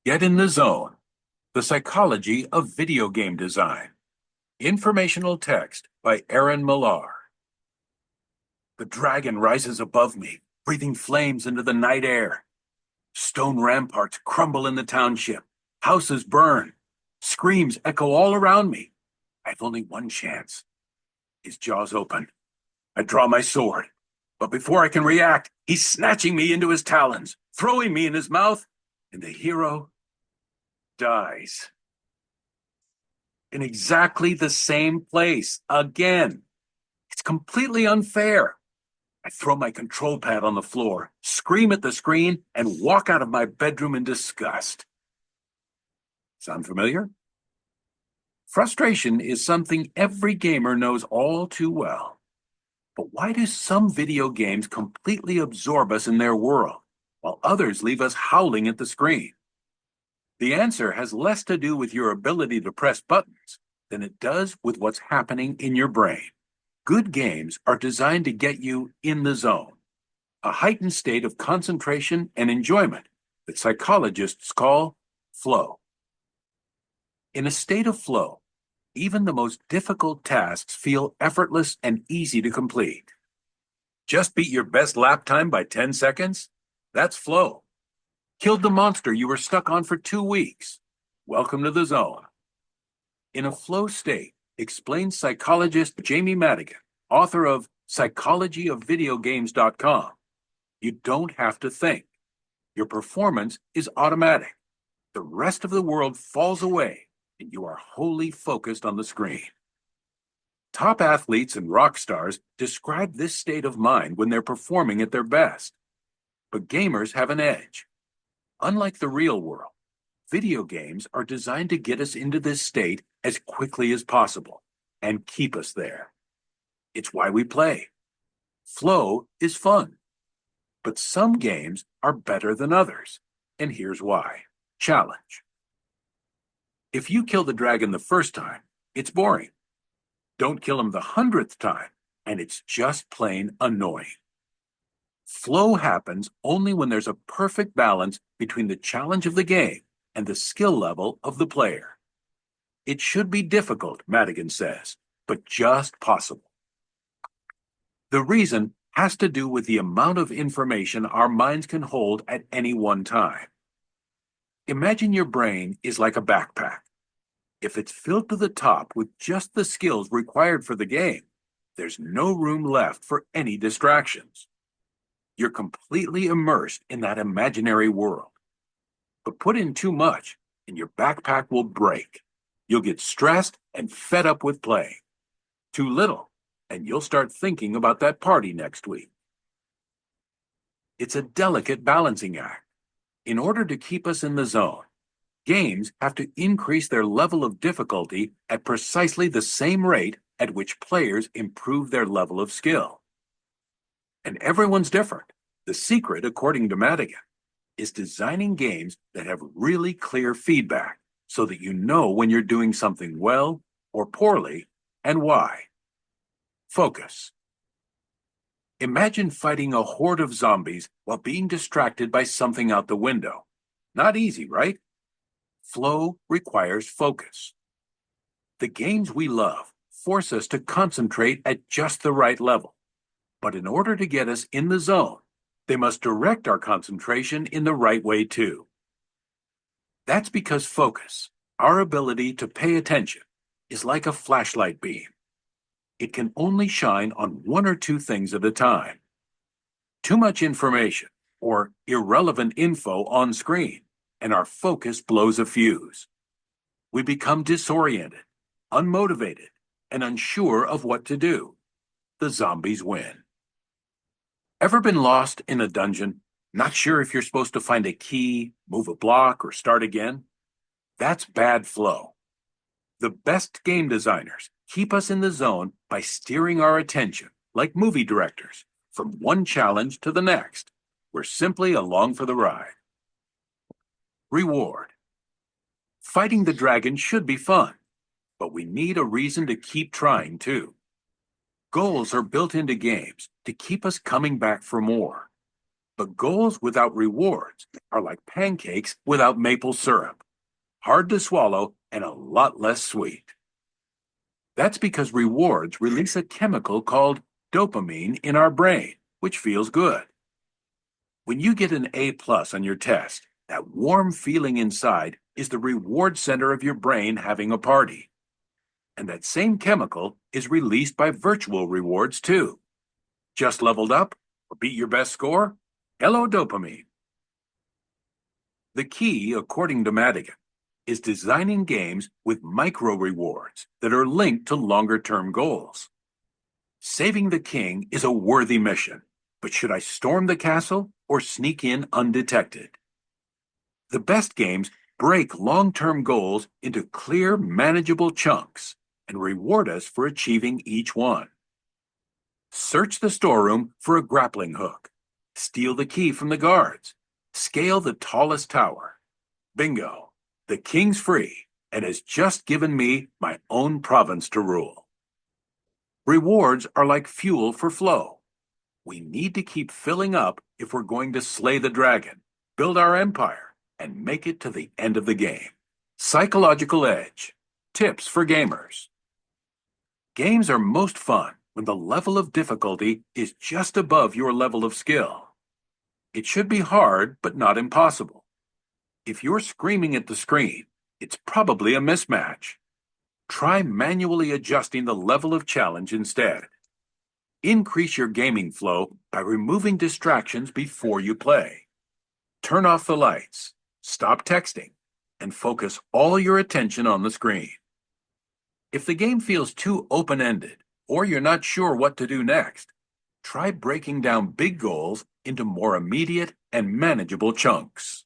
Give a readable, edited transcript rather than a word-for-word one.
Get in the Zone: The Psychology of Video Game Design. Informational text by Aaron Millar. The dragon rises above me, breathing flames into the night air. Stone ramparts crumble in the township. Houses burn. Screams echo all around me. I have only one chance. His jaws open. I draw my sword. But before I can react, he's snatching me into his talons, throwing me in his mouth, and the hero dies. In exactly the same place, again. It's completely unfair. I throw my control pad on the floor, scream at the screen, and walk out of my bedroom in disgust. Sound familiar? Frustration is something every gamer knows all too well. But why do some video games completely absorb us in their world, while others leave us howling at the screen? The answer has less to do with your ability to press buttons than it does with what's happening in your brain. Good games are designed to get you in the zone, a heightened state of concentration and enjoyment that psychologists call flow. In a state of flow, even the most difficult tasks feel effortless and easy to complete. Just beat your best lap time by 10 seconds? That's flow. Killed the monster you were stuck on for 2 weeks. Welcome to the zone. In a flow state, explains psychologist Jamie Madigan, author of psychologyofvideogames.com, you don't have to think. Your performance is automatic. The rest of the world falls away, and you are wholly focused on the screen. Top athletes and rock stars describe this state of mind when they're performing at their best. But gamers have an edge. Unlike the real world, video games are designed to get us into this state as quickly as possible and keep us there. It's why we play. Flow is fun. But some games are better than others, and here's why. Challenge. If you kill the dragon the first time, it's boring. Don't kill him the 100th time, and it's just plain annoying. Flow happens only when there's a perfect balance between the challenge of the game and the skill level of the player. It should be difficult, Madigan says, but just possible. The reason has to do with the amount of information our minds can hold at any one time. Imagine your brain is like a backpack. If it's filled to the top with just the skills required for the game, there's no room left for any distractions. You're completely immersed in that imaginary world. But put in too much, and your backpack will break. You'll get stressed and fed up with playing. Too little, and you'll start thinking about that party next week. It's a delicate balancing act. In order to keep us in the zone, games have to increase their level of difficulty at precisely the same rate at which players improve their level of skill. And everyone's different. The secret, according to Madigan, is designing games that have really clear feedback so that you know when you're doing something well or poorly and why. Focus. Imagine fighting a horde of zombies while being distracted by something out the window. Not easy, right? Flow requires focus. The games we love force us to concentrate at just the right level. But in order to get us in the zone, they must direct our concentration in the right way too. That's because focus, our ability to pay attention, is like a flashlight beam. It can only shine on one or two things at a time. Too much information or irrelevant info on screen, and our focus blows a fuse. We become disoriented, unmotivated, and unsure of what to do. The zombies win. Ever been lost in a dungeon, not sure if you're supposed to find a key, move a block, or start again? That's bad flow. The best game designers keep us in the zone by steering our attention, like movie directors, from one challenge to the next. We're simply along for the ride. Reward. Fighting the dragon should be fun, but we need a reason to keep trying too. Goals are built into games to keep us coming back for more. But goals without rewards are like pancakes without maple syrup. Hard to swallow and a lot less sweet. That's because rewards release a chemical called dopamine in our brain, which feels good. When you get an A+ on your test, that warm feeling inside is the reward center of your brain having a party. And that same chemical is released by virtual rewards too. Just leveled up or beat your best score? Hello, dopamine. The key, according to Madigan, is designing games with micro rewards that are linked to longer-term goals. Saving the king is a worthy mission, but should I storm the castle or sneak in undetected? The best games break long-term goals into clear, manageable chunks and reward us for achieving each one. Search the storeroom for a grappling hook. Steal the key from the guards. Scale the tallest tower. Bingo! The king's free and has just given me my own province to rule. Rewards are like fuel for flow. We need to keep filling up if we're going to slay the dragon, build our empire, and make it to the end of the game. Psychological edge. Tips for gamers. Games are most fun when the level of difficulty is just above your level of skill. It should be hard, but not impossible. If you're screaming at the screen, it's probably a mismatch. Try manually adjusting the level of challenge instead. Increase your gaming flow by removing distractions before you play. Turn off the lights, stop texting, and focus all your attention on the screen. If the game feels too open-ended, or you're not sure what to do next, try breaking down big goals into more immediate and manageable chunks.